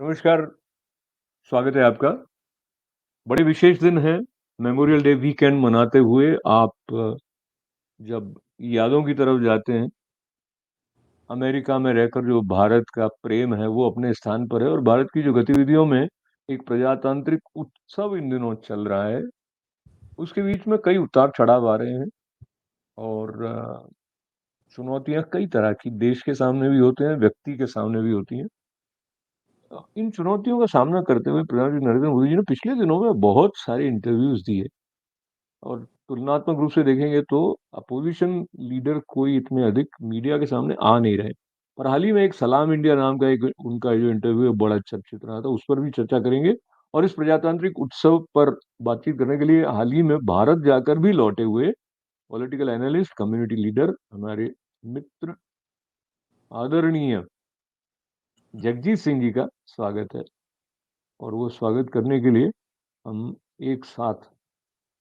नमस्कार, स्वागत है आपका। बड़े विशेष दिन है, मेमोरियल डे वीकेंड मनाते हुए आप जब यादों की तरफ जाते हैं, अमेरिका में रहकर जो भारत का प्रेम है वो अपने स्थान पर है और भारत की जो गतिविधियों में एक प्रजातांत्रिक उत्सव इन दिनों चल रहा है, उसके बीच में कई उतार-चढ़ाव आ रहे हैं और चुनौतियाँ कई तरह की देश के सामने भी होते हैं, व्यक्ति के सामने भी होती हैं। इन चुनौतियों का सामना करते हुए प्रधानमंत्री नरेंद्र मोदी जी ने पिछले दिनों में बहुत सारे इंटरव्यूज़ दिए। और तुलनात्मक रूप से देखेंगे तो अपोजिशन लीडर कोई इतने अधिक मीडिया के सामने आ नहीं रहे। पर हाल ही में एक सलाम इंडिया नाम का एक उनका जो इंटरव्यू है बड़ा चर्चित रहा था, उस पर भी चर्चा करेंगे। और इस प्रजातांत्रिक उत्सव पर बातचीत करने के लिए हाल ही में भारत जाकर भी लौटे हुए पॉलिटिकल एनालिस्ट, कम्युनिटी लीडर हमारे मित्र आदरणीय जगजीत सिंह जी का स्वागत है। और वो स्वागत करने के लिए हम एक साथ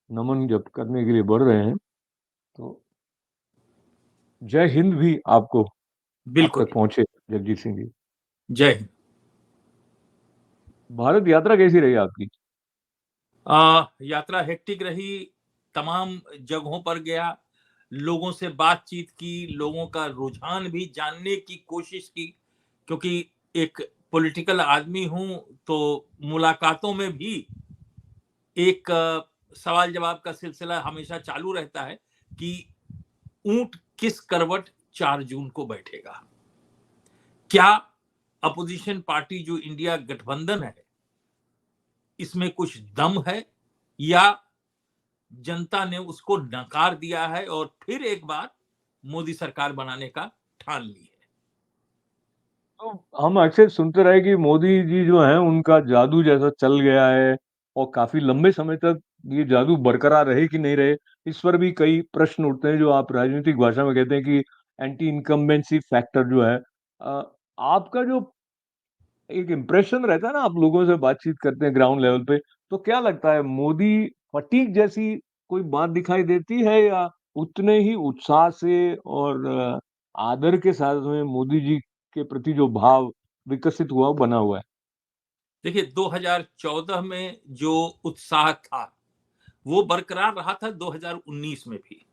नमन जब करने के लिए बढ़ रहे हैं, तो जय हिंद भी आपको आप बिल्कुल। तक पहुंचे जगजीत सिंह जी। जय हिंद। भारत यात्रा कैसी रही आपकी? यात्रा हेक्टिक रही। तमाम जगहों पर गया, लोगों से बातचीत की, लोगों का रुझान भी जानने की कोशिश की, क्योंकि एक पॉलिटिकल आदमी हूं तो मुलाकातों में भी एक सवाल जवाब का सिलसिला हमेशा चालू रहता है कि ऊंट किस करवट 4 जून को बैठेगा। क्या अपोजिशन पार्टी जो इंडिया गठबंधन है, इसमें कुछ दम है या जनता ने उसको नकार दिया है और फिर एक बार मोदी सरकार बनाने का ठान ली है। तो हम अक्सर सुनते रहे कि मोदी जी जो हैं उनका जादू जैसा चल गया है और काफी लंबे समय तक ये जादू बरकरार रहे कि नहीं रहे, इस पर भी कई प्रश्न उठते हैं जो आप राजनीतिक भाषा में कहते हैं कि एंटी इनकम्बेंसी फैक्टर जो है। आपका जो एक इम्प्रेशन रहता है ना, आप लोगों से बातचीत करते हैं ग्राउंड लेवल पे, तो क्या लगता है मोदी फटीग जैसी कोई बात दिखाई देती है या उतने ही उत्साह से और आदर के साथ में मोदी जी के प्रति जो भाव विकसित हुआ, वो बना हुआ है? देखिए, 2014 में जो उत्साह था वो बरकरार रहा था 2019 में भी,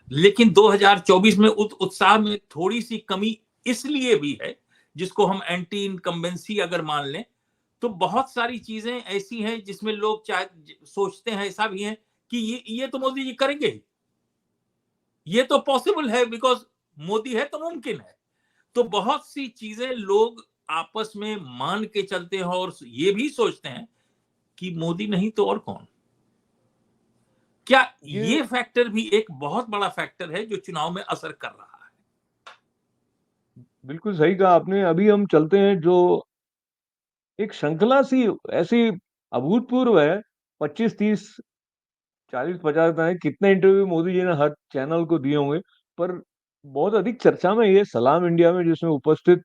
लेकिन 2024 में उस उत्साह में थोड़ी सी कमी इसलिए भी है, जिसको हम एंटी इनकम्बेंसी अगर मान लें, तो बहुत सारी चीजें ऐसी हैं जिसमें लोग चाहे सोचते हैं, ऐसा भी है कि ये तो मोदी जी करेंगे ही, ये तो पॉसिबल है बिकॉज मोदी है तो मुमकिन है। तो बहुत सी चीजें लोग आपस में मान के चलते हैं और ये भी सोचते हैं कि मोदी नहीं तो और कौन। क्या ये ये फैक्टर भी एक बहुत बड़ा फैक्टर है जो चुनाव में असर कर रहा है? बिल्कुल सही कहा आपने। अभी हम चलते हैं जो एक श्रृंखला सी ऐसी अभूतपूर्व है, 25, 30, 40, 50 पता नहीं कितने इंटरव्यू मोदी जी ने हर चैनल को दिए होंगे, पर बहुत अधिक चर्चा में ये सलाम इंडिया में जिसमें उपस्थित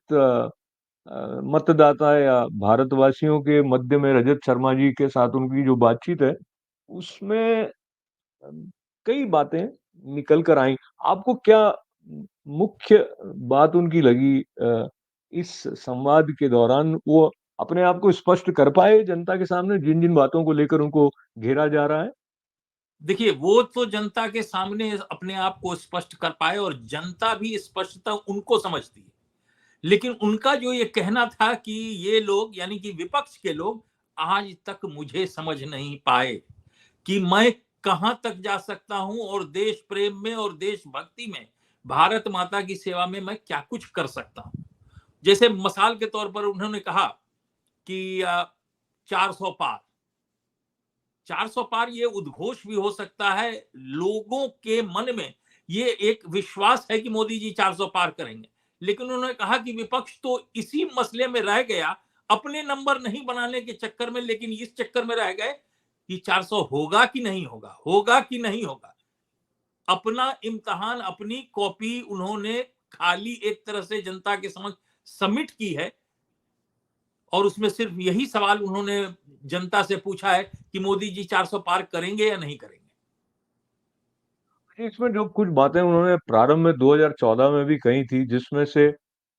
मतदाता या भारतवासियों के मध्य में रजत शर्मा जी के साथ उनकी जो बातचीत है, उसमें कई बातें निकल कर आई। आपको क्या मुख्य बात उनकी लगी इस संवाद के दौरान? वो अपने आप को स्पष्ट कर पाए जनता के सामने जिन-जिन बातों को लेकर उनको घेरा जा रहा है? देखिए, वो तो जनता के सामने अपने आप को स्पष्ट कर पाए और जनता भी स्पष्टता उनको समझती है, लेकिन उनका जो ये कहना था कि ये लोग यानी कि विपक्ष के लोग आज तक मुझे समझ नहीं पाए कि मैं कहां तक जा सकता हूं और देश प्रेम में और देशभक्ति में, भारत माता की सेवा में मैं क्या कुछ कर सकता हूं। जैसे मिसाल के तौर पर उन्होंने कहा कि 400 पार, 400 पार ये उद्घोष भी हो सकता है, लोगों के मन में ये एक विश्वास है कि मोदी जी 400 पार करेंगे, लेकिन उन्होंने कहा कि विपक्ष तो इसी मसले में रह गया, अपने नंबर नहीं बनाने के चक्कर में, लेकिन इस चक्कर में रह गए कि 400 होगा कि नहीं होगा, होगा कि नहीं होगा। अपना इम्तिहान, अपनी कॉपी उन्होंने खाली एक तरह से जनता के समझ सबमिट की है और उसमें सिर्फ यही सवाल उन्होंने जनता से पूछा है कि मोदी जी 400 पार करेंगे या नहीं करेंगे। इसमें जो कुछ बातें उन्होंने प्रारंभ में 2014 में भी कही थी, जिसमें से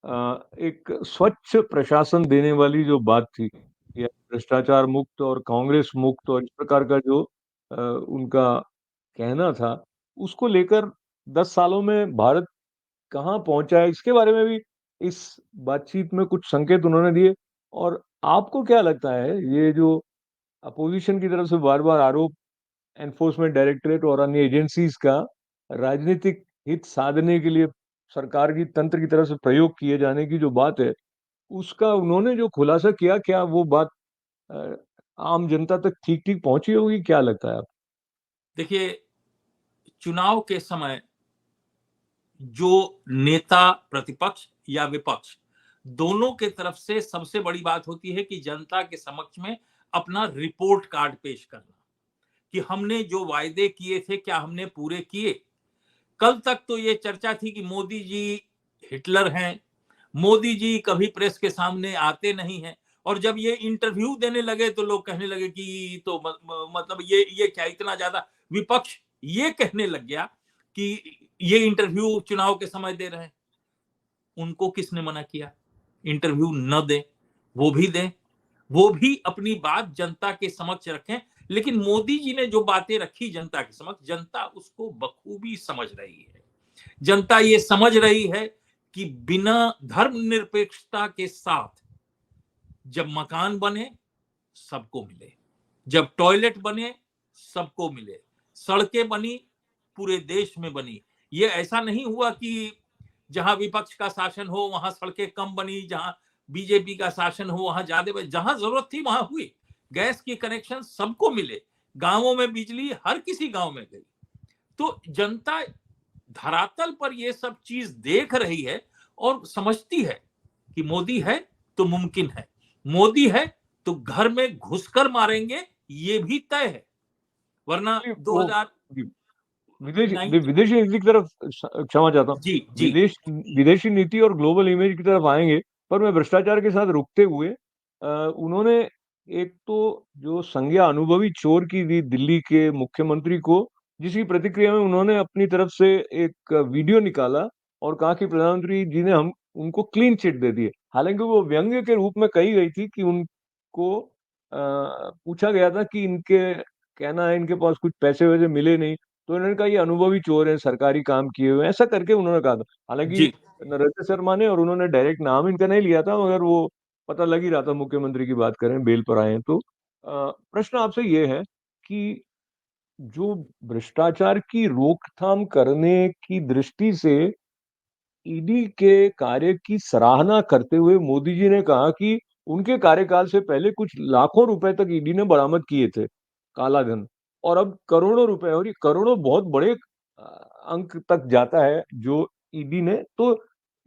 एक स्वच्छ प्रशासन देने वाली जो बात थी, या भ्रष्टाचार मुक्त और कांग्रेस मुक्त और इस प्रकार का जो उनका कहना था, उसको लेकर 10 सालों में भारत कहाँ पहुँचा है, इसके बारे में भी इस बातचीत में कुछ संकेत उन्होंने दिए। और आपको क्या लगता है, ये जो अपोज़िशन की तरफ से बार-बार आरोप एनफोर्समेंट डायरेक्टरेट और अन्य एजेंसीज़ का राजनीतिक हित साधने के लिए सरकार की तंत्र की तरफ से प्रयोग किए जाने की जो बात है, उसका उन्होंने जो खुलासा किया, क्या वो बात अ, आम जनता तक ठीक-ठीक पहुँची होगी? क्या लगता है आपको? देखिए, चुनाव के समय जो नेता प्रतिपक्ष या विपक्ष दोनों के तरफ से सबसे बड़ी बात होती है कि जनता के समक्ष में अपना रिपोर्ट कार्ड पेश करना, कि हमने जो वायदे किए थे क्या हमने पूरे किए। कल तक तो ये चर्चा थी कि मोदी जी हिटलर हैं, मोदी जी कभी प्रेस के सामने आते नहीं हैं, और जब ये इंटरव्यू देने लगे तो लोग कहने लगे कि तो मतलब ये क्या इतना ज्यादा। विपक्ष ये कहने लग गया कि ये इंटरव्यू चुनाव के समय दे रहे हैं। उनको किसने मना किया इंटरव्यू न दें? वो भी दें, वो भी अपनी बात जनता के समक्ष रखें। लेकिन मोदी जी ने जो बातें रखी जनता के समक्ष, जनता उसको बखूबी समझ रही है। जनता ये समझ रही है कि बिना धर्मनिरपेक्षता के साथ जब मकान बने सबको मिले, जब टॉयलेट बने सबको मिले, सड़कें बनी पूरे देश में बनी। ये ऐसा नहीं हुआ कि जहां विपक्ष का शासन हो वहां सड़कें कम बनी, जहां बीजेपी का शासन हो वहां ज्यादा बनी। जहां जरूरत थी वहां हुई। गैस के कनेक्शन सबको मिले, गांवों में बिजली हर किसी गांव में गई। तो जनता धरातल पर ये सब चीज देख रही है और समझती है कि मोदी है तो मुमकिन है, मोदी है तो घर में घुसकर मारेंगे, ये भी तय है। वरना जी, वो 2019। जी, विदेशी नीति की तरफ क्षमा चाहता हूँ। जी जी। विदेशी नीति और ग्लोबल इमेज की तरफ आएँगे, पर मैं भ्रष्टाचार के साथ रुकते हुए उन्होंने एक तो जो संज्ञा अनुभवी चोर की दी दिल्ली के मुख्यमंत्री को, जिसकी प्रतिक्रिया में उन्होंने अपनी तरफ से एक वीडियो निकाला और कहा कि प्रधानमंत्री जी ने हम उनको क्लीन चिट दे दी है। हालाँकि वो व्यंग्य के रूप में कही गई थी कि उनको पूछा गया था कि इनके कहना है इनके पास कुछ पैसे-वैसे मिले नहीं, तो उन्होंने कहा ये अनुभवी चोर हैं, सरकारी काम किए हुए हैं, ऐसा करके उन्होंने कहा था। हालाँकि जी नरेंद्र शर्मा ने और उन्होंने डायरेक्ट नाम इनका नहीं लिया था, मगर वो पता लग ही रहा था मुख्यमंत्री की बात कर रहे हैं, बेल पर आए हैं तो। प्रश्न आपसे ये है कि जो भ्रष्टाचार की रोकथाम करने की दृष्टि से ईडी के कार्य की सराहना करते हुए मोदी जी ने कहा कि उनके कार्यकाल से पहले कुछ लाखों रुपए तक ईडी ने बरामद किए थे, काला धन। और अब करोड़ों रुपए, और ये करोड़ों बहुत बड़े अंक तक जाता है जो ईडी ने। तो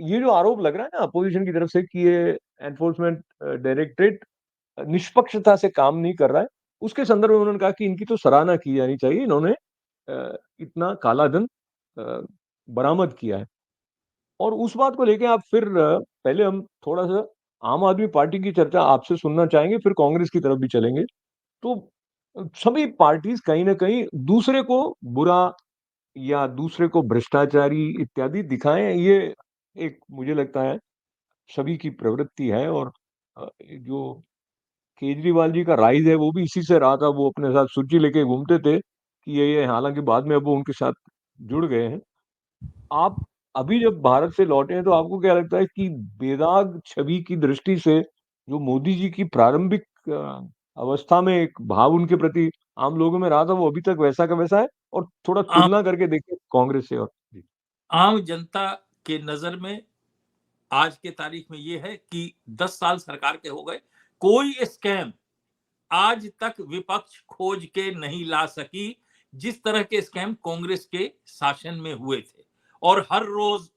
ये जो आरोप लग रहा है ना अपोजिशन की तरफ से कि ये एनफोर्समेंट डायरेक्टरेट निष्पक्षता से काम नहीं कर रहा है, उसके संदर्भ में उन्होंने कहा कि इनकी तो सराहना की जानी चाहिए, इन्होंने इतना काला धन अ, बरामद किया है। और उस बात को लेके आप फिर पहले हम थोड़ा-सा आम आदमी पार्टी की चर्चा आपसे सुनना चाहेंगे, फिर कांग्रेस की तरफ भी चलेंगे। तो सभी पार्टीज़ कहीं न कहीं दूसरे को बुरा या दूसरे को भ्रष्टाचारी इत्यादि दिखाएँ, ये एक मुझे लगता है सभी की प्रवृत्ति है। और जो केजरीवाल जी का राइज़ है वो भी इसी से रहा था, वो अपने साथ सूची लेके घूमते थे कि ये हालाँकि बाद में अब वो उनके साथ जुड़ गए हैं। आप अभी जब भारत से लौटे हैं तो आपको क्या लगता है कि बेदाग छवि की दृष्टि से जो मोदी जी की प्रारंभिक अवस्था में एक भाव उनके प्रति आम लोगों में रहा था, वो अभी तक वैसा का वैसा है? और थोड़ा आम तुलना करके देखिए कांग्रेस से और जी। आम जनता के नजर में आज के तारीख में ये है कि 10 साल सरकार के हो गए, कोई स्कैम आज तक विपक्ष खोज के नहीं ला सकी जिस तरह के स्कैम कांग्रेस के शासन में हुए थे। और हर रोज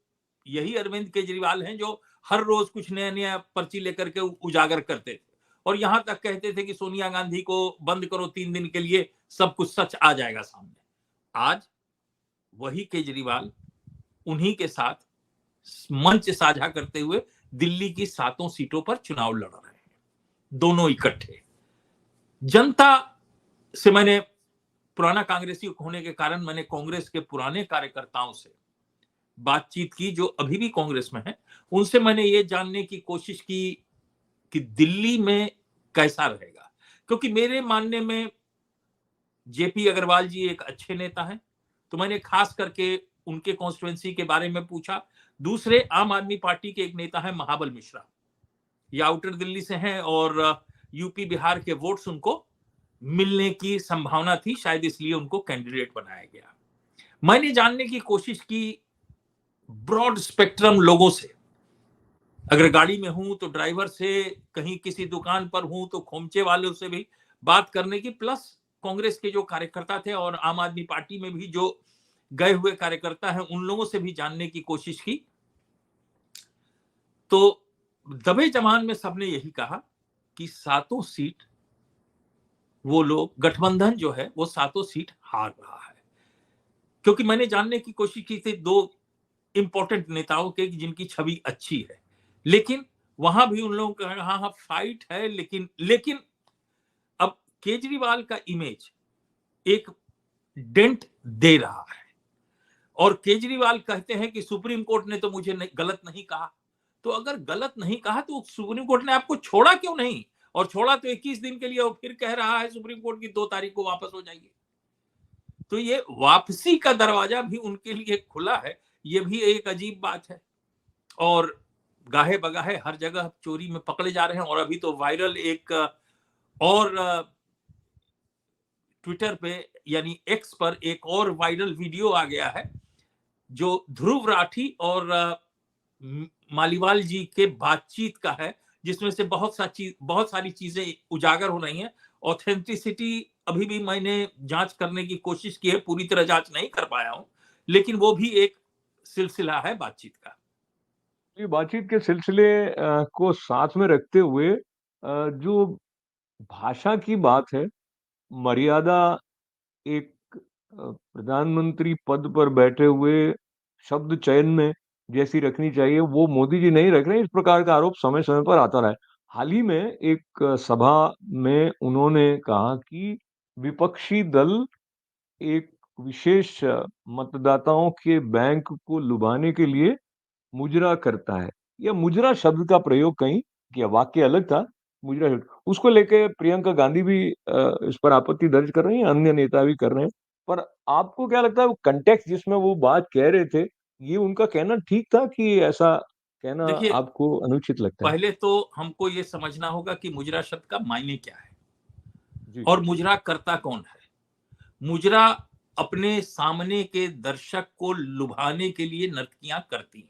यही अरविंद केजरीवाल हैं जो हर रोज कुछ नया नया पर्ची लेकर के उजागर करते थे, और यहां तक कहते थे कि सोनिया गांधी को बंद करो 3 दिन के लिए, सब कुछ सच आ जाएगा सामने। आज वही केजरीवाल उन्हीं के साथ मंच साझा करते हुए दिल्ली की 7 सीटों पर चुनाव लड़ रहे हैं, दोनों इकट्ठे। जनता से पुराना कांग्रेसी होने के कारण मैंने कांग्रेस के पुराने कार्यकर्ताओं से बातचीत की जो अभी भी कांग्रेस में है, उनसे मैंने ये जानने की कोशिश की कि दिल्ली में कैसा रहेगा, क्योंकि मेरे मानने में जेपी अग्रवाल जी एक अच्छे नेता हैं, तो मैंने खास करके उनके कॉन्स्टिट्यूएंसी के बारे में पूछा। दूसरे आम आदमी पार्टी के एक नेता है महाबल मिश्रा, ये आउटर दिल्ली से हैं और यूपी बिहार के वोट्स उनको मिलने की संभावना थी, शायद इसलिए उनको कैंडिडेट बनाया गया। मैंने जानने की कोशिश की ब्रॉड स्पेक्ट्रम लोगों से, अगर गाड़ी में हूं तो ड्राइवर से, कहीं किसी दुकान पर हूं तो खोमचे वालों से भी बात करने की, प्लस कांग्रेस के जो कार्यकर्ता थे और आम आदमी पार्टी में भी जो गए हुए कार्यकर्ता हैं उन लोगों से भी जानने की कोशिश की। तो दबे जमान में सबने यही कहा कि सातों सीट वो लोग, गठबंधन जो है वो सातों सीट हार रहा है। क्योंकि मैंने जानने की कोशिश की थी दो इंपॉर्टेंट नेताओं के जिनकी छवि अच्छी है, लेकिन वहां भी उन लोगों का हाँ हाँ फाइट है, लेकिन लेकिन अब केजरीवाल का इमेज एक डेंट दे रहा है और केजरीवाल कहते हैं कि सुप्रीम कोर्ट ने तो मुझे गलत नहीं कहा। तो अगर गलत नहीं कहा तो सुप्रीम कोर्ट ने आपको छोड़ा क्यों नहीं? और छोड़ा तो 21 दिन के लिए, और फिर कह रहा है सुप्रीम कोर्ट की 2 तारीख को वापस हो जाइए। तो ये वापसी का दरवाजा भी उनके लिए खुला है, ये भी एक अजीब बात है। और गाहे बगाहे हर जगह चोरी में पकड़े जा रहे हैं। और अभी तो वायरल एक और ट्विटर पे यानी एक्स पर एक और वायरल वीडियो आ गया है जो ध्रुव राठी और मालीवाल जी के बातचीत का है, जिसमें से बहुत सारी चीजें उजागर हो रही हैं। ऑथेंटिसिटी अभी भी मैंने जांच करने की कोशिश की है, पूरी तरह जांच नहीं कर पाया हूं, लेकिन वो भी एक सिलसिला है बातचीत का। ये बातचीत के सिलसिले को साथ में रखते हुए जो भाषा की बात है, मर्यादा एक प्रधानमंत्री पद पर बैठे हुए शब्द चयन में जैसी रखनी चाहिए, वो मोदी जी नहीं रख रहे हैं। इस प्रकार का आरोप समय-समय पर आता रहा है। हाल ही में एक सभा में उन्होंने कहा कि विपक्षी दल एक विशेष मतदाताओं के बैंक को लुभाने के लिए मुजरा करता है। या मुजरा शब्द का प्रयोग कहीं किया, वाक्य अलग था, मुजरा शब्द उसको लेके प्रियंका गांधी भी इस पर आपत्ति दर्ज कर रही हैं, अन्य नेता भी कर रहे हैं। पर आपको क्या लगता है वो कॉन्टेक्स्ट जिसमें वो बात कह रहे थे, ये उनका कहना ठीक था कि ऐसा कहना देखिए, आपको अनुचित लगता है? पहले तो हमको ये समझना होगा कि मुजरा शब्द का मायने क्या है जी, और मुजरा करता कौन है। मुजरा अपने सामने के दर्शक को लुभाने के लिए नर्तकियां करती हैं,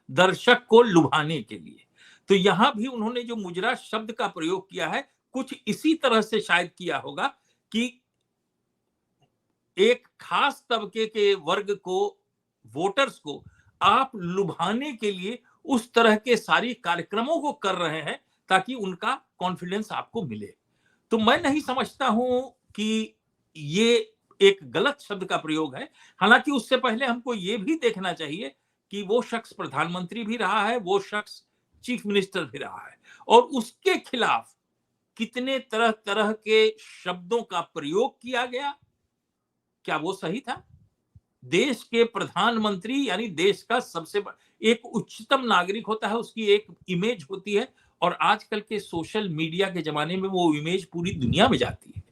दर्शक को लुभाने के लिए। तो यहां भी उन्होंने जो मुजरा शब्द का प्रयोग किया है, कुछ इसी तरह से शायद किया होगा कि एक खास तबके के वर्ग को, वोटर्स को आप लुभाने के लिए उस तरह के सारी कार्यक्रमों को कर रहे हैं ताकि उनका कॉन्फिडेंस आपको मिले। तो मैं नहीं समझता हूं कि ये एक गलत शब्द का प्रयोग है। हालांकि उससे पहले हमको ये भी देखना चाहिए कि वो शख्स प्रधानमंत्री भी रहा है, वो शख्स चीफ मिनिस्टर भी रहा है, और उसके खिलाफ कितने तरह तरह के शब्दों का प्रयोग किया गया, क्या वो सही था? देश के प्रधानमंत्री यानी देश का सबसे एक उच्चतम नागरिक होता है, उसकी एक इमेज होती है, और आजकल के सोशल मीडिया के जमाने में वो इमेज पूरी दुनिया में जाती है।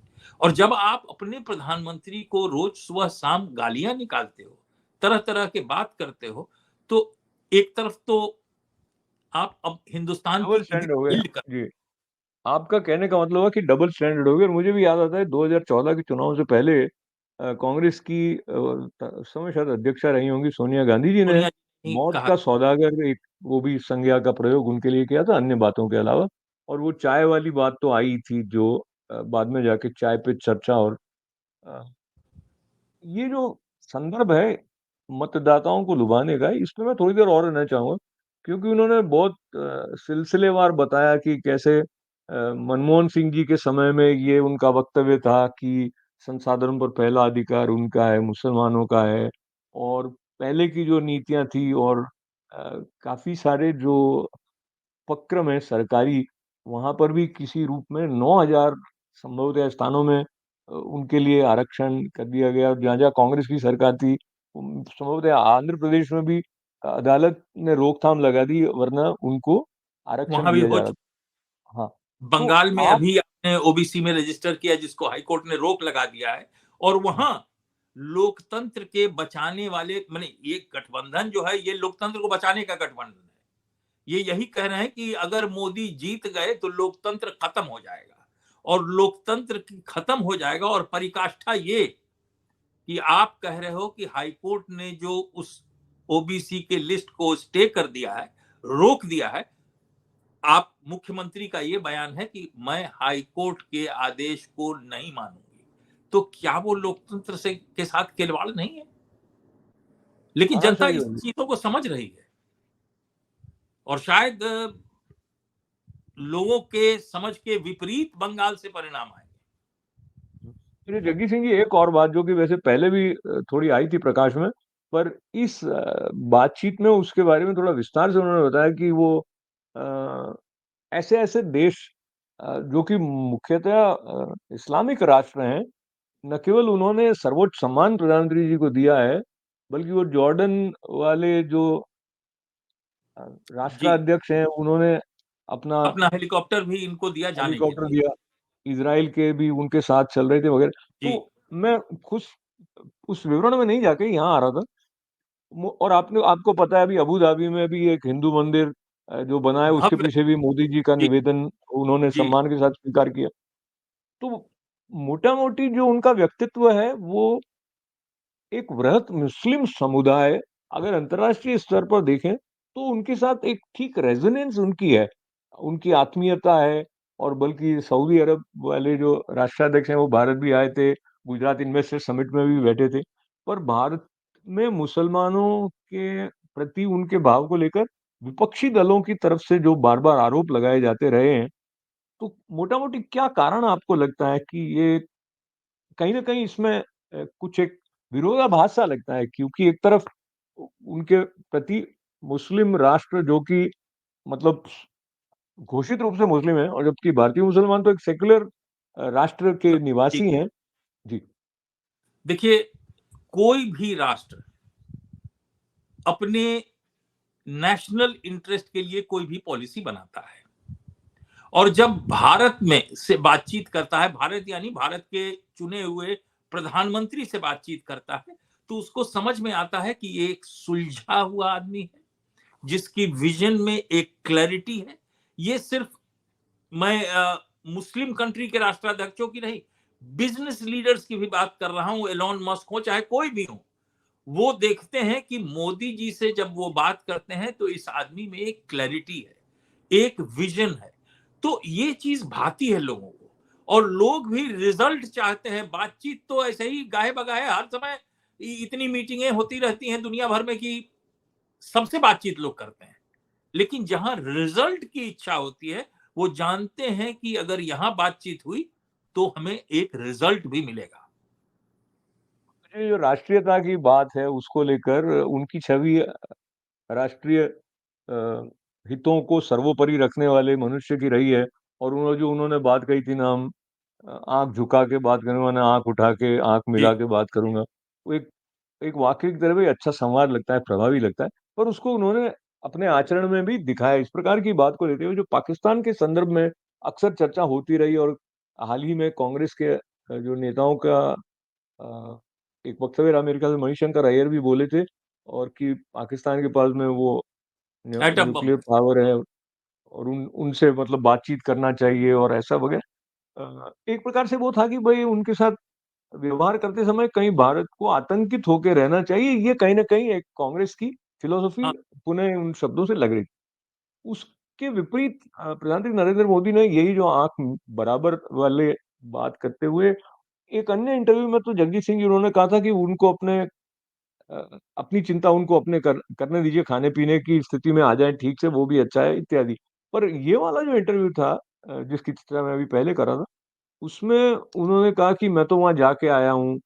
और जब आप अपने प्रधानमंत्री को रोज सुबह शाम गालियां निकालते हो, तरह तरह के बात करते हो, तो एक तरफ तो आप अब हिंदुस्तान की डबल इमेज स्टैंडर्ड हो गया। बिल्ड कर। जी, आपका कहने का मतलब है कि डबल स्टैंडर्ड हो गया। और मुझे भी याद आता है 2014 के चुनाव से पहले कांग्रेस की उस समय शायद अध्यक्षा रही होंगी सोनिया गांधी जी ने सोनिया जी ने मौत कहा। का सौदागर एक वो भी संज्ञा का प्रयोग उनके लिए किया था, अन्य बातों के अलावा। और वो चाय वाली बात तो आई थी जो बाद में जाके चाय पे चर्चा। और अ, ये जो संदर्भ है मतदाताओं को लुभाने का, इस पे मैं थोड़ी देर और रहना चाहूंगा, क्योंकि उन्होंने बहुत सिलसिलेवार बताया कि कैसे मनमोहन सिंह जी के समय में ये उनका वक्तव्य था कि संसाधनों पर पहला अधिकार उनका है, मुसलमानों का है। और पहले की जो नीतियां थी और काफी सारे जो उपक्रम है सरकारी, वहां पर भी किसी रूप में 9,000 संभवतः स्थानों में उनके लिए आरक्षण कर दिया गया। जहाँ जहाँ कांग्रेस की सरकार थी संभवतः आंध्र प्रदेश में भी अदालत ने रोकथाम लगा दी, वरना उनको आरक्षण वहां भी दिया हो जा रहा चुका। था। हाँ, तो बंगाल में आप अभी आपने ओबीसी में रजिस्टर किया, जिसको हाईकोर्ट ने रोक लगा दिया है। और हाँ, वहां लोकतंत्र के बचाने वाले, माने ये गठबंधन जो है, ये लोकतंत्र को बचाने का गठबंधन है। ये यही कह रहे हैं कि अगर मोदी जीत गए तो लोकतंत्र खत्म हो जाएगा, और लोकतंत्र खत्म हो जाएगा। और परिकाष्ठा ये कि आप कह रहे हो कि हाईकोर्ट ने जो उस ओबीसी के लिस्ट को स्टे कर दिया है, रोक दिया है। आप मुख्यमंत्री का ये बयान है कि मैं हाईकोर्ट के आदेश को नहीं मानूंगी। तो क्या वो लोकतंत्र से के साथ खिलवाड़ नहीं है? लेकिन हाँ, जनता सही इस बात है। चीजों को समझ रही है, और शायद लोगों के समझ के विपरीत बंगाल से परिणाम आए। चलिए जगदीश सिंह जी, एक और बात जो कि वैसे पहले भी थोड़ी आई थी प्रकाश में, पर इस बातचीत में उसके बारे में थोड़ा विस्तार से उन्होंने बताया कि वो अ, ऐसे ऐसे देश जो कि मुख्यतः इस्लामिक राष्ट्र हैं, न केवल उन्होंने सर्वोच्च सम्मान प्रधानमंत्री जी को दिया है, बल्कि वो जॉर्डन वाले जो अ, जी, राष्ट्राध्यक्ष हैं, उन्होंने अपना अपना हेलीकॉप्टर भी इनको दिया जाने के हेलीकॉप्टर लिए। दिया। इज़राइल के भी उनके साथ चल रहे थे वगैरह। जी। तो मैं खुश उस विवरण में नहीं जाके यहाँ आ रहा था। और आपने आपको पता है, अभी अबू धाबी में भी एक हिंदू मंदिर जो बना है, उसके भव्य। पीछे भी मोदी जी का जी। निवेदन उन्होंने जी। सम्मान के साथ स्वीकार किया। तो मोटा-मोटी जो उनका व्यक्तित्व है, वो एक वृहत मुस्लिम समुदाय, अगर अंतर्राष्ट्रीय स्तर पर देखें, तो उनके साथ एक ठीक रेजोनेंस उनकी है, उनकी आत्मीयता है। और बल्कि सऊदी अरब वाले जो राष्ट्राध्यक्ष हैं, वो भारत भी आए थे, गुजरात इन्वेस्टर समिट में भी बैठे थे। पर भारत में मुसलमानों के प्रति उनके भाव को लेकर विपक्षी दलों की तरफ से जो बार-बार आरोप लगाए जाते रहे हैं, तो मोटा-मोटी क्या कारण आपको लगता है कि ये कहीं न कहीं इसमें कुछ एक विरोधाभास सा लगता है, क्योंकि एक तरफ उनके प्रति मुस्लिम राष्ट्र जो कि मतलब घोषित रूप से मुस्लिम है, और जबकि भारतीय मुसलमान तो एक सेक्युलर राष्ट्र के जी। निवासी हैं। जी, देखिए, कोई भी राष्ट्र अपने नेशनल इंटरेस्ट के लिए कोई भी पॉलिसी बनाता है, और जब भारत में से बातचीत करता है, भारत यानी भारत के चुने हुए प्रधानमंत्री से बातचीत करता है, तो उसको समझ में आता है कि ये एक सुलझा हुआ आदमी है, जिसकी विजन में एक क्लैरिटी है। ये सिर्फ मैं मुस्लिम कंट्री के राष्ट्राध्यक्षों की नहीं, बिजनेस लीडर्स की भी बात कर रहा हूं, एलोन मस्क हो चाहे कोई भी हो। वो देखते हैं कि मोदी जी से जब वो बात करते हैं तो इस आदमी में एक क्लैरिटी है, एक विजन है। तो ये चीज भाती है लोगों को, और लोग भी रिजल्ट चाहते हैं। बातचीत तो ऐसे ही गाहे बगाहे हर समय इतनी मीटिंगें होती रहती हैं दुनिया भर में कि सबसे बातचीत लोग करते हैं। लेकिन जहां रिजल्ट की इच्छा होती है, वो जानते हैं कि अगर यहां बातचीत हुई तो हमें एक रिजल्ट भी मिलेगा। ये जो राष्ट्रीयता की बात है, उसको लेकर उनकी छवि राष्ट्रीय हितों को सर्वोपरि रखने वाले मनुष्य की रही है। और उन्होंने बात कही थी ना, हम आँख झुका के बात करूँगा ना आँख उठा के, आँख जी। मिला के बात करूँगा। वो एक एक वाक़ई की तरह भी अच्छा संवाद लगता है, प्रभावी लगता है। पर उसको उन्होंने अपने आचरण में भी दिखाया। इस प्रकार की बात को लेते हुए जो पाकिस्तान के संदर्भ में अक्सर चर्चा होती रही, और हाल ही में कांग्रेस के जो नेताओं का अ, एक वक्तव्य रहा, मेरे ख्याल से मणिशंकर अय्यर भी बोले थे, और कि पाकिस्तान के पास में वो एटम बम न्यूक्लियर है। पावर है, और उनसे मतलब बातचीत करना चाहिए और ऐसा वगैरह। एक प्रकार से वो था कि भई उनके साथ व्यवहार करते समय कहीं भारत को आतंकित होके रहना चाहिए, ये कहीं न कहीं एक कांग्रेस की फिलॉसफी हाँ। पुनः उन शब्दों से लग रही थी। उसके विपरीत प्रधानमंत्री नरेंद्र मोदी ने यही जो आँख बराबर वाले बात करते हुए, एक अन्य इंटरव्यू में तो जगजीत सिंह जी उन्होंने कहा था कि उनको अपनी चिंता उनको अपने करने दीजिए, खाने-पीने की स्थिति में आ जाएँ ठीक से, वो भी अच्छा है इत्यादि। पर ये वाला जो इंटरव्यू था जिसकी चर्चा मैं अभी पहले कर रहा था, उसमें उन्होंने कहा कि मैं तो वहाँ जाके आया हूँ।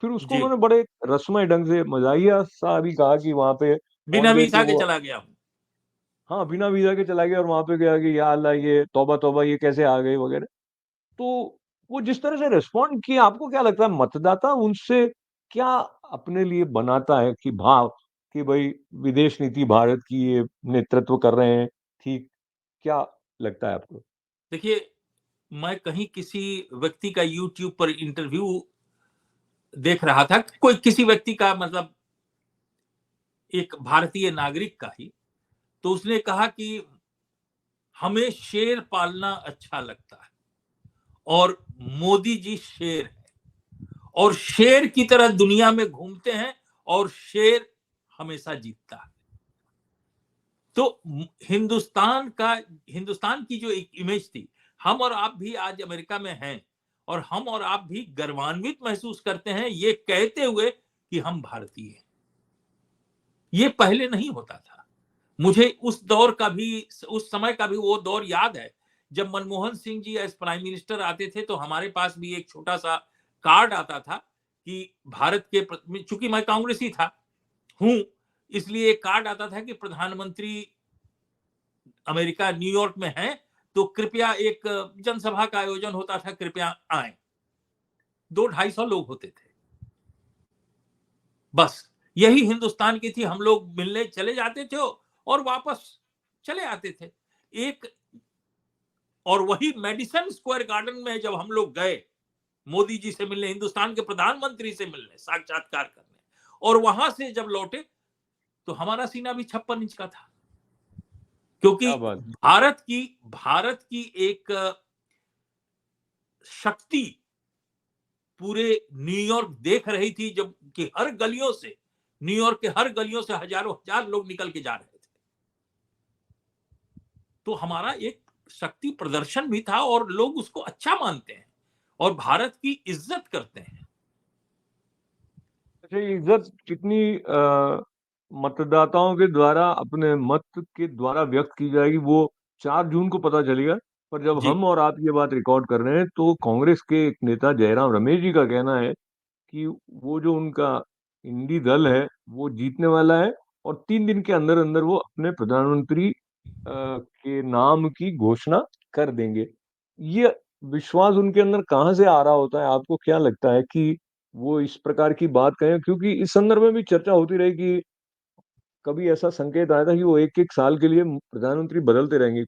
फिर उसको जी। उन्होंने बड़े रस्मई ढंग से मज़ाहिया-सा भी कहा कि वहाँ पे बिना पहुँच गए थे वीसा के वो। चला गया हूँ। हाँ, बिना वीज़ा के चला गया, और वहाँ पे गया कि या अल्लाह, ये तौबा तौबा, ये कैसे आ गए वगैरह। तो वो जिस तरह से रिस्पॉन्ड किया, आपको क्या लगता है मतदाता उनसे क्या अपने लिए बनाता है कि भाव कि भाई विदेश नीति भारत की ये नेतृत्व कर रहे हैं, ठीक, क्या लगता है आपको? देखिए, मैं कहीं किसी व्यक्ति का यूट्यूब पर इंटरव्यू देख रहा था, कोई किसी व्यक्ति का, मतलब एक भारतीय नागरिक का ही, तो उसने कहा कि हमें शेर पालना अच्छा लगता है और मोदी जी शेर है और शेर की तरह दुनिया में घूमते हैं और शेर हमेशा जीतता है। तो हिंदुस्तान की जो एक इमेज थी, हम और आप भी आज अमेरिका में हैं और हम और आप भी गर्वान्वित महसूस करते हैं ये कहते हुए कि हम भारतीय हैं। ये पहले नहीं होता था। मुझे उस दौर का भी, उस समय का भी वो दौर याद है जब Manmohan Singh ji as prime minister आते थे तो हमारे पास भी एक छोटा सा कार्ड आता था कि भारत के, चूंकि मैं कांग्रेसी था हूं, इसलिए एक कार्ड आता था कि प्रधानमंत्री अमेरिका न्यूयॉर्क में है तो कृपया, एक जनसभा का आयोजन होता था, कृपया आए। 200-250 लोग होते थे, बस यही हिंदुस्तान की थी। हम लोग मिलने चले जाते थे और वापस चले आते थे। एक, और वही मेडिसन स्क्वायर गार्डन में जब हम लोग गए मोदी जी से मिलने, हिंदुस्तान के प्रधानमंत्री से मिलने, साक्षात्कार करने, और वहां से जब लौटे तो हमारा सीना भी 56 इंच का था, क्योंकि क्या बात! भारत की एक शक्ति पूरे न्यूयॉर्क देख रही थी, जब कि हर गलियों से, न्यूयॉर्क के हर गलियों से हजारों हजार लोग निकल के जा रहे थे। तो हमारा एक शक्ति प्रदर्शन भी था और लोग उसको अच्छा मानते हैं और भारत की इज्जत करते हैं। अच्छा, ये इज्जत कितनी मतदाताओं के द्वारा अपने मत के द्वारा व्यक्त की जाएगी वो 4 जून को पता चलेगा। पर जब जी, हम और आप ये बात रिकॉर्ड कर रहे हैं तो कांग्रेस के एक नेता जयराम रमेश जी का कहना है कि वो जो उनका इंडी दल है वो जीतने वाला है और 3 दिन के अंदर अंदर वो अपने प्रधानमंत्री के नाम की घोषणा कर देंगे। ये विश्वास उनके अंदर कहाँ से आ रहा होता है? आपको क्या लगता है कि वो इस प्रकार की बात कहें? क्योंकि इस संदर्भ में भी चर्चा होती रही कि कभी ऐसा संकेत आया था कि वो 1-1 साल के लिए प्रधानमंत्री बदलते रहेंगे।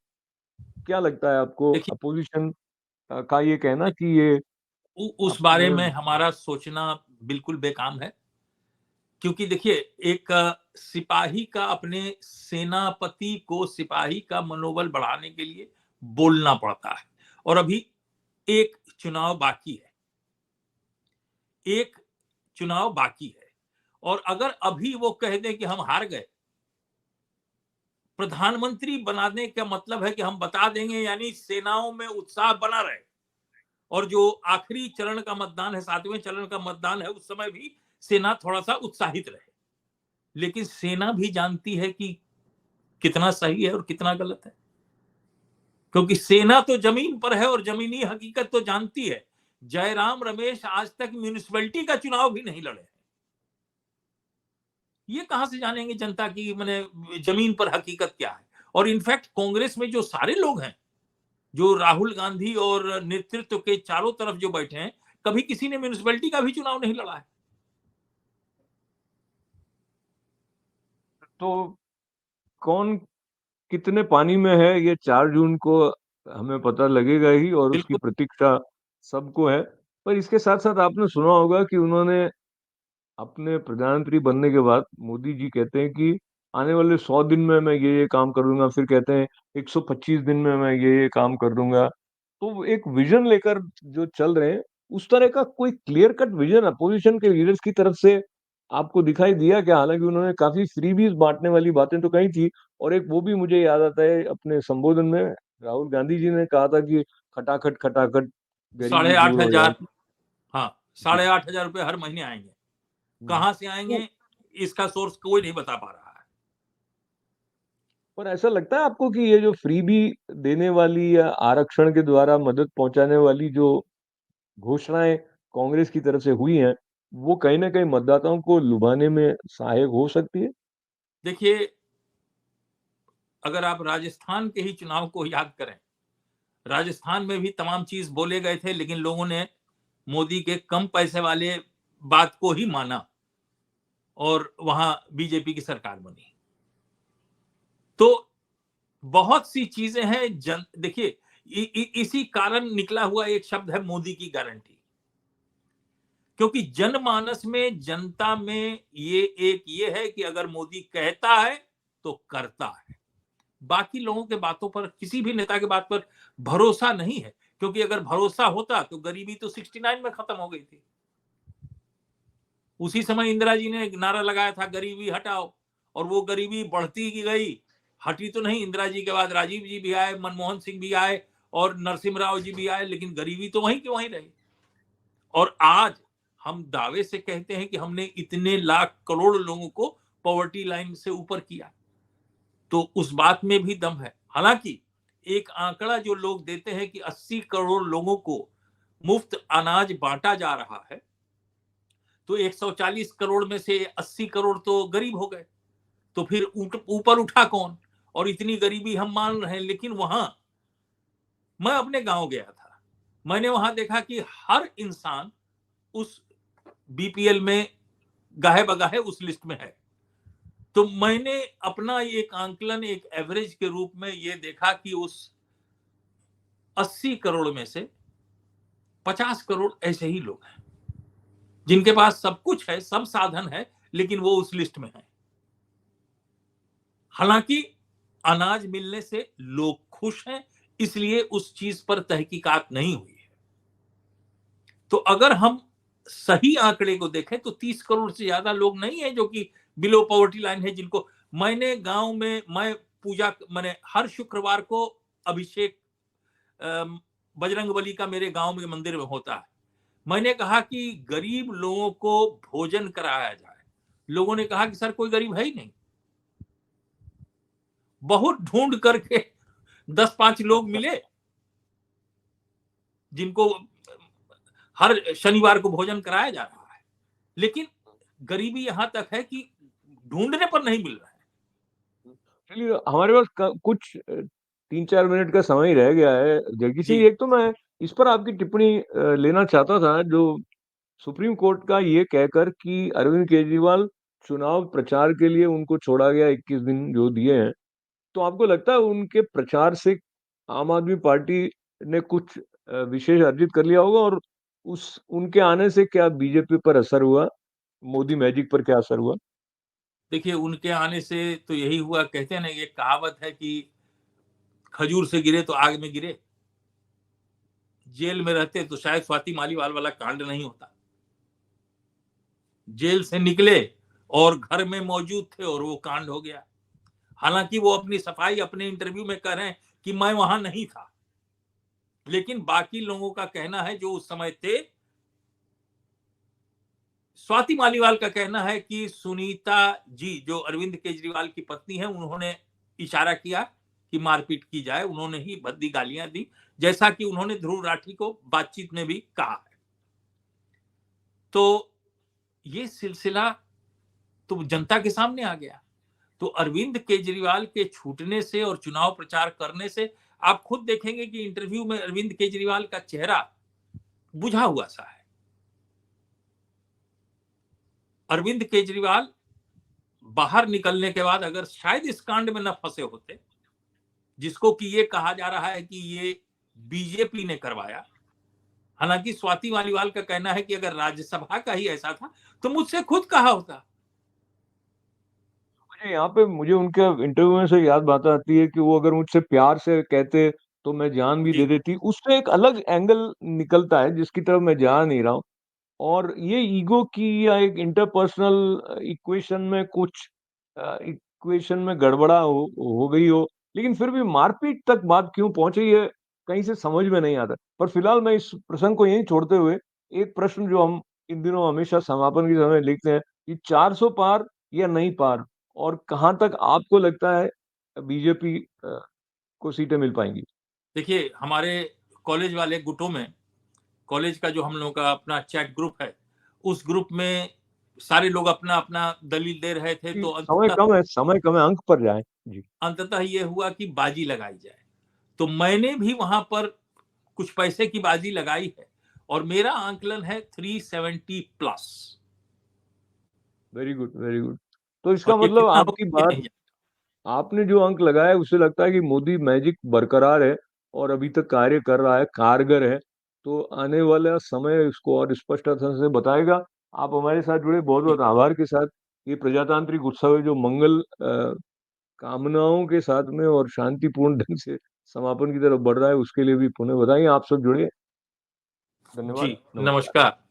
क्या लगता है आपको देखिए, अपोजिशन का ये कहना कि ये उस बारे अपने में हमारा सोचना बिल्कुल बेकाम है, क्योंकि देखिए, एक सिपाही का अपने सेनापति को सिपाही का मनोबल बढ़ाने के लिए बोलना पड़ता है, और अभी एक चुनाव बाकी है, एक चुनाव बाकी है, और अगर अभी वो कह दें कि हम हार गए, प्रधानमंत्री बनाने का मतलब है कि हम बता देंगे, यानी सेनाओं में उत्साह बना रहे, और जो आखिरी चरण का मतदान है, 7वें चरण का मतदान है, उस समय भी सेना थोड़ा सा उत्साहित रहे। लेकिन सेना भी जानती है कि कितना सही है और कितना गलत है, क्योंकि सेना तो जमीन पर है और जमीनी हकीकत तो जानती है। जयराम रमेश आज तक म्यूनिसिपैलिटी का चुनाव भी नहीं लड़े, ये कहां से जानेंगे जनता की मैंने जमीन पर हकीकत क्या है। और इनफैक्ट कांग्रेस में जो सारे लोग हैं, जो राहुल गांधी और नेतृत्व के चारों तरफ जो बैठे हैं, कभी किसी ने म्यूनिसिपैलिटी का भी चुनाव नहीं लड़ा है। तो कौन कितने पानी में है ये 4 जून को हमें पता लगेगा ही और उसकी बिल्कुल। प्रतीक्षा सबको है। पर इसके साथ-साथ आपने सुना होगा कि उन्होंने अपने प्रधानमंत्री बनने के बाद मोदी जी कहते हैं कि आने वाले 100 दिन में मैं ये काम कर दूँगा, फिर कहते हैं 125 दिन में मैं ये काम कर दूँगा। तो वो एक विज़न लेकर जो चल रहे हैं, उस तरह का कोई क्लियर कट विज़न अपोज़िशन के लीडर्स की तरफ से आपको दिखाई दिया क्या? हालाँकि उन्होंने काफ़ी फ्रीबीज़ बाँटने वाली बातें तो कही थी और एक वो भी मुझे याद आता है अपने संबोधन में राहुल गांधी जी ने कहा था कि खटाखट, खटाखट साढ़े गरीबी आठ दूर हो हजार जाएगी। हाँ, जी। 8,500 रुपए हर महीने आएंगे। हुँ। कहां से तो आएंगे, इसका सोर्स कोई नहीं बता पा रहा है। पर ऐसा लगता है आपको कि ये जो फ्रीबी देने वाली या आरक्षण के द्वारा मदद पहुँचाने वाली जो घोषणाएँ कांग्रेस की तरफ से हुई हैं, वो कहीं न कहीं मतदाताओं को लुभाने में सहायक हो सकती है? देखिए, अगर आप राजस्थान के ही चुनाव को याद करें, राजस्थान में भी तमाम चीज बोले गए थे, लेकिन लोगों ने मोदी के कम पैसे वाले बात को ही माना। और वहां बीजेपी की सरकार बनी। तो बहुत सी चीजें हैं। देखिए, इसी कारण निकला हुआ एक शब्द है मोदी की गारंटी, क्योंकि जनमानस में, जनता में ये है कि अगर मोदी कहता है तो करता है। बाकी लोगों के बातों पर, किसी भी नेता के बात पर भरोसा नहीं है, क्योंकि अगर भरोसा होता तो गरीबी तो 69 में खत्म हो गई थी। उसी समय इंदिरा जी ने नारा लगाया था गरीबी हटाओ, और वो गरीबी बढ़ती की गई, हटी तो नहीं। इंदिरा जी के बाद राजीव जी भी आए, मनमोहन सिंह भी आए और नरसिम्हा राव जी भी आए, लेकिन गरीबी तो वहीं की वहीं रही। और आज हम दावे से कहते हैं कि हमने इतने लाख करोड़ लोगों को पॉवर्टी लाइन से ऊपर किया, तो उस बात में भी दम है। हालांकि एक आंकड़ा जो लोग देते हैं कि 80 करोड़ लोगों को मुफ्त अनाज बांटा जा रहा है, तो 140 करोड़ में से 80 करोड़ तो गरीब हो गए, तो फिर ऊपर उठा कौन? और इतनी गरीबी हम मान रहे हैं। लेकिन वहां मैं अपने गांव गया था, मैंने वहां देखा कि हर इंसान उस बीपीएल में गाहे बगाहे उस लिस्ट में है। तो मैंने अपना एक आंकलन, एक एवरेज के रूप में ये देखा कि उस 80 करोड़ में से 50 करोड़ ऐसे ही लोग हैं जिनके पास सब कुछ है, सब साधन है, लेकिन वो उस लिस्ट में है। हालांकि अनाज मिलने से लोग खुश हैं, इसलिए उस चीज पर तहकीकात नहीं हुई है। तो अगर हम सही आंकड़े को देखें तो 30 करोड़ से ज्यादा लोग नहीं है जो कि बिलो पॉवर्टी लाइन है, जिनको मैंने गांव में, मैं पूजा, मैंने हर शुक्रवार को अभिषेक बजरंगबली का मेरे गांव में मंदिर में होता है। मैंने कहा कि गरीब लोगों को भोजन कराया जाए। लोगों ने कहा कि सर कोई गरीब है ही नहीं। बहुत ढूंढ करके 10-5 लोग मिले जिनको हर शनिवार को भोजन कराया जा रहा है, लेकिन गरीबी यहां तक है कि ढूंढने पर नहीं मिल रहा है। चलिए, हमारे पास कुछ 3-4 मिनट का समय ही रह गया है जल्दी से। जी एक तो मैं इस पर आपकी टिप्पणी लेना चाहता था, जो सुप्रीम कोर्ट का ये कहकर कि अरविंद केजरीवाल चुनाव प्रचार के लिए उनको छोड़ा गया 21 दिन जो दिए हैं, तो आपको लगता है उनके प्रचार से आम आदमी पार्टी ने कुछ विशेष अर्जित कर लिया होगा, और उस उनके आने से क्या बीजेपी पर असर हुआ, मोदी मैजिक पर क्या असर हुआ? देखिए, उनके आने से तो यही हुआ। कहते हैं ना, ये कहावत है कि खजूर से गिरे तो आग में गिरे। जेल में रहते तो शायद स्वाति मालीवाल वाला कांड नहीं होता। जेल से निकले और घर में मौजूद थे और वो कांड हो गया। हालांकि वो अपनी सफाई अपने इंटरव्यू में कह रहे हैं कि मैं वहां नहीं था, लेकिन बाकी लोगों का कहना है जो उस समय थे। स्वाति मालीवाल का कहना है कि सुनीता जी, जो अरविंद केजरीवाल की पत्नी है, उन्होंने इशारा किया कि मारपीट की जाए। उन्होंने ही भद्दी गालियां दी, जैसा कि उन्होंने ध्रुव राठी को बातचीत में भी कहा है। तो ये सिलसिला तो जनता के सामने आ गया। तो अरविंद केजरीवाल के छूटने से और चुनाव प्रचार करने से आप खुद देखेंगे कि इंटरव्यू में अरविंद केजरीवाल का चेहरा बुझा हुआ सा है। अरविंद केजरीवाल बाहर निकलने के बाद अगर शायद इस कांड में न फंसे होते, जिसको कि ये कहा जा रहा है कि ये बीजेपी ने करवाया। हालांकि स्वाति मालीवाल का कहना है कि अगर राज्यसभा का ही ऐसा था तो मुझसे खुद कहा होता। मुझे यहाँ पे मुझे उनके इंटरव्यू में से याद बात आती है कि वो अगर मुझसे प्यार से कहते तो मैं जान भी दे जी देती। उससे एक अलग एंगल निकलता है जिसकी तरफ मैं जा नहीं रहा हूँ। और ये ईगो की या एक इंटरपर्सनल इक्वेशन में कुछ इक्वेशन में गड़बड़ा हो गई हो, लेकिन फिर भी मारपीट तक बात क्यों पहुंची है कहीं से समझ में नहीं आता। पर फिलहाल मैं इस प्रसंग को यहीं छोड़ते हुए एक प्रश्न जो हम इन दिनों हमेशा समापन के समय लिखते हैं कि 400 पार या नहीं पार, और कहां तक आपको लगता है बीजेपी को सीटें मिल पाएंगी? देखिए, हमारे कॉलेज वाले गुटों में, कॉलेज का जो हम लोगों का अपना चैट ग्रुप है, उस ग्रुप में सारे लोग अपना अपना दलील दे रहे थे। कि तो समय अंततः कम है, समय कम है, अंक पर जाए जी। अंततः ये हुआ कि बाजी लगाई जाए। तो मैंने भी वहां पर कुछ पैसे की बाजी लगाई है, और मेरा आंकलन है 370 plus. Very good, very good. तो और इसका ये मतलब कितना आपकी होगा ये बात, नहीं जानते। आपने जो अंक लगाया उससे लगता है कि मोदी मैजिक बरकरार है और अभी तक कार्य कर रहा है, कारगर है। तो आने वाला समय इसको और स्पष्टता से बताएगा। आप हमारे साथ जुड़े जी, बहुत-बहुत आभार के साथ। ये प्रजातांत्रिक उत्सव है जो मंगल कामनाओं के साथ में और शांतिपूर्ण ढंग से समापन की तरफ बढ़ रहा है, उसके लिए भी पुनः बधाई। आप सब जुड़े। जी, धन्यवाद, नमस्कार। नमस्कार।